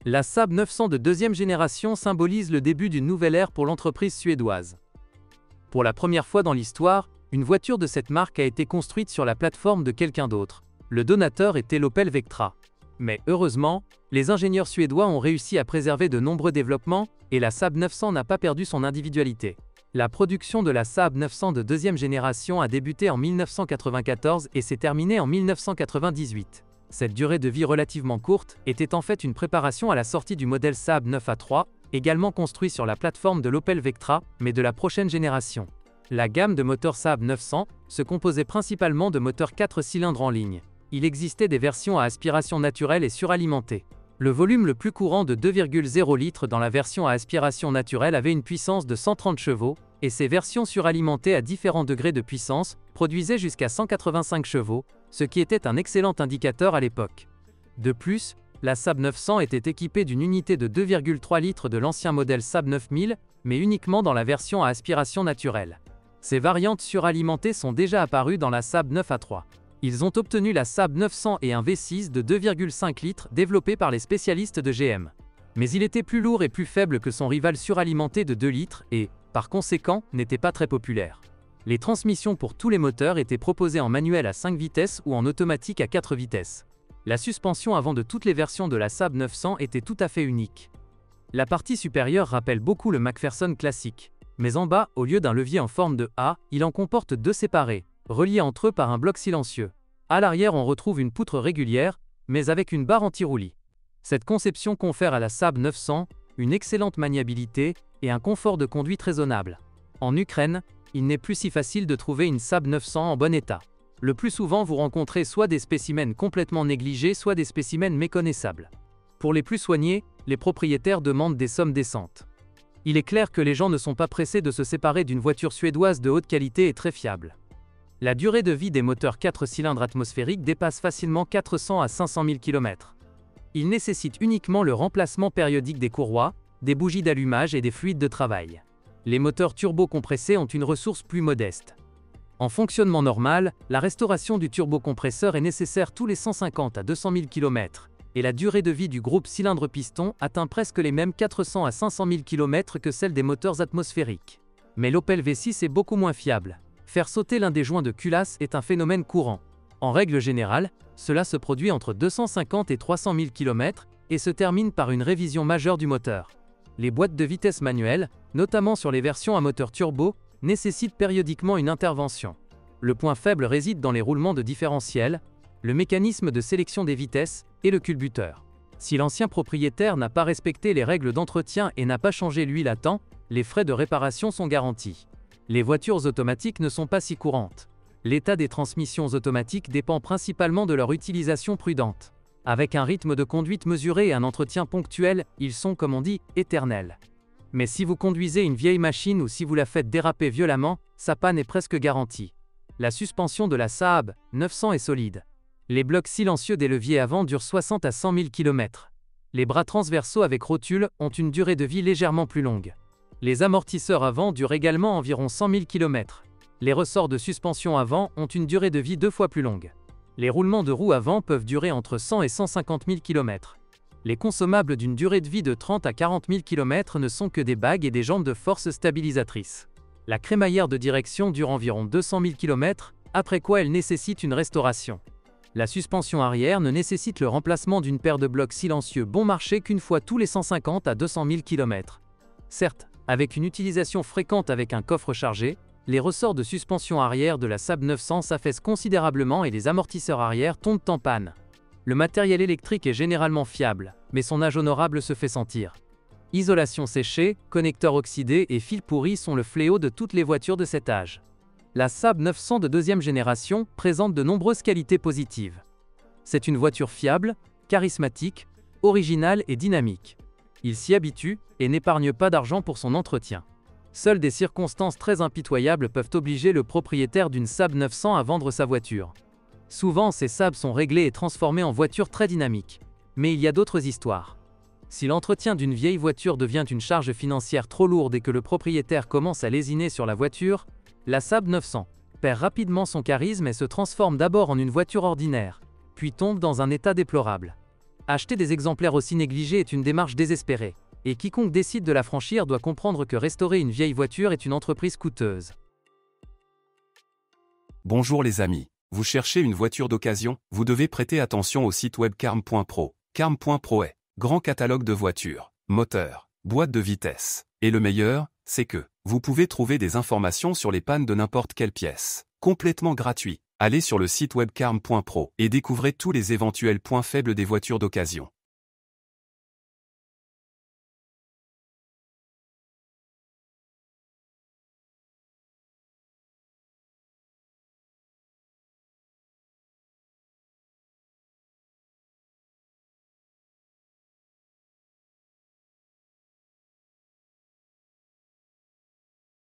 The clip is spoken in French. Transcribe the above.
La Saab 900 de deuxième génération symbolise le début d'une nouvelle ère pour l'entreprise suédoise. Pour la première fois dans l'histoire, une voiture de cette marque a été construite sur la plateforme de quelqu'un d'autre. Le donateur était l'Opel Vectra. Mais heureusement, les ingénieurs suédois ont réussi à préserver de nombreux développements, et la Saab 900 n'a pas perdu son individualité. La production de la Saab 900 de deuxième génération a débuté en 1994 et s'est terminée en 1998. Cette durée de vie relativement courte était en fait une préparation à la sortie du modèle Saab 9A3, également construit sur la plateforme de l'Opel Vectra, mais de la prochaine génération. La gamme de moteurs Saab 900 se composait principalement de moteurs 4 cylindres en ligne. Il existait des versions à aspiration naturelle et suralimentée. Le volume le plus courant de 2,0 litres dans la version à aspiration naturelle avait une puissance de 130 chevaux, et ces versions suralimentées à différents degrés de puissance produisaient jusqu'à 185 chevaux, ce qui était un excellent indicateur à l'époque. De plus, la Saab 900 était équipée d'une unité de 2,3 litres de l'ancien modèle Saab 9000, mais uniquement dans la version à aspiration naturelle. Ces variantes suralimentées sont déjà apparues dans la Saab 9A3. Ils ont obtenu la Saab 900 et un V6 de 2,5 litres développé par les spécialistes de GM. Mais il était plus lourd et plus faible que son rival suralimenté de 2 litres et, par conséquent, n'était pas très populaire. Les transmissions pour tous les moteurs étaient proposées en manuel à 5 vitesses ou en automatique à 4 vitesses. La suspension avant de toutes les versions de la Saab 900 était tout à fait unique. La partie supérieure rappelle beaucoup le McPherson classique, mais en bas, au lieu d'un levier en forme de A, il en comporte deux séparés, reliés entre eux par un bloc silencieux. À l'arrière, on retrouve une poutre régulière, mais avec une barre anti-roulis. Cette conception confère à la Saab 900 une excellente maniabilité et un confort de conduite raisonnable. En Ukraine, il n'est plus si facile de trouver une Saab 900 en bon état. Le plus souvent, vous rencontrez soit des spécimens complètement négligés, soit des spécimens méconnaissables. Pour les plus soignés, les propriétaires demandent des sommes décentes. Il est clair que les gens ne sont pas pressés de se séparer d'une voiture suédoise de haute qualité et très fiable. La durée de vie des moteurs 4 cylindres atmosphériques dépasse facilement 400 à 500 000 km. Ils nécessitent uniquement le remplacement périodique des courroies, des bougies d'allumage et des fluides de travail. Les moteurs turbo-compressés ont une ressource plus modeste. En fonctionnement normal, la restauration du turbocompresseur est nécessaire tous les 150 à 200 000 km, et la durée de vie du groupe cylindre-piston atteint presque les mêmes 400 à 500 000 km que celle des moteurs atmosphériques. Mais l'Opel V6 est beaucoup moins fiable. Faire sauter l'un des joints de culasse est un phénomène courant. En règle générale, cela se produit entre 250 et 300 000 km et se termine par une révision majeure du moteur. Les boîtes de vitesse manuelles, notamment sur les versions à moteur turbo, nécessitent périodiquement une intervention. Le point faible réside dans les roulements de différentiel, le mécanisme de sélection des vitesses et le culbuteur. Si l'ancien propriétaire n'a pas respecté les règles d'entretien et n'a pas changé l'huile à temps, les frais de réparation sont garantis. Les voitures automatiques ne sont pas si courantes. L'état des transmissions automatiques dépend principalement de leur utilisation prudente. Avec un rythme de conduite mesuré et un entretien ponctuel, ils sont, comme on dit, éternels. Mais si vous conduisez une vieille machine ou si vous la faites déraper violemment, sa panne est presque garantie. La suspension de la Saab 900 est solide. Les blocs silencieux des leviers avant durent 60 à 100 000 km. Les bras transversaux avec rotule ont une durée de vie légèrement plus longue. Les amortisseurs avant durent également environ 100 000 km. Les ressorts de suspension avant ont une durée de vie 2 fois plus longue. Les roulements de roues avant peuvent durer entre 100 et 150 000 km. Les consommables d'une durée de vie de 30 à 40 000 km ne sont que des bagues et des jambes de force stabilisatrices. La crémaillère de direction dure environ 200 000 km, après quoi elle nécessite une restauration. La suspension arrière ne nécessite le remplacement d'une paire de blocs silencieux bon marché qu'une fois tous les 150 à 200 000 km. Certes, avec une utilisation fréquente avec un coffre chargé, les ressorts de suspension arrière de la Saab 900 s'affaissent considérablement et les amortisseurs arrière tombent en panne. Le matériel électrique est généralement fiable, mais son âge honorable se fait sentir. Isolation séchée, connecteurs oxydés et fils pourris sont le fléau de toutes les voitures de cet âge. La Saab 900 de deuxième génération présente de nombreuses qualités positives. C'est une voiture fiable, charismatique, originale et dynamique. Il s'y habitue et n'épargne pas d'argent pour son entretien. Seules des circonstances très impitoyables peuvent obliger le propriétaire d'une Saab 900 à vendre sa voiture. Souvent, ces Saab sont réglés et transformés en voitures très dynamiques. Mais il y a d'autres histoires. Si l'entretien d'une vieille voiture devient une charge financière trop lourde et que le propriétaire commence à lésiner sur la voiture, la Saab 900 perd rapidement son charisme et se transforme d'abord en une voiture ordinaire, puis tombe dans un état déplorable. Acheter des exemplaires aussi négligés est une démarche désespérée. Et quiconque décide de la franchir doit comprendre que restaurer une vieille voiture est une entreprise coûteuse. Bonjour les amis. Vous cherchez une voiture d'occasion? Vous devez prêter attention au site web carm.pro. Carm.pro est grand catalogue de voitures, moteurs, boîtes de vitesse. Et le meilleur, c'est que vous pouvez trouver des informations sur les pannes de n'importe quelle pièce. Complètement gratuit. Allez sur le site web carm.pro et découvrez tous les éventuels points faibles des voitures d'occasion.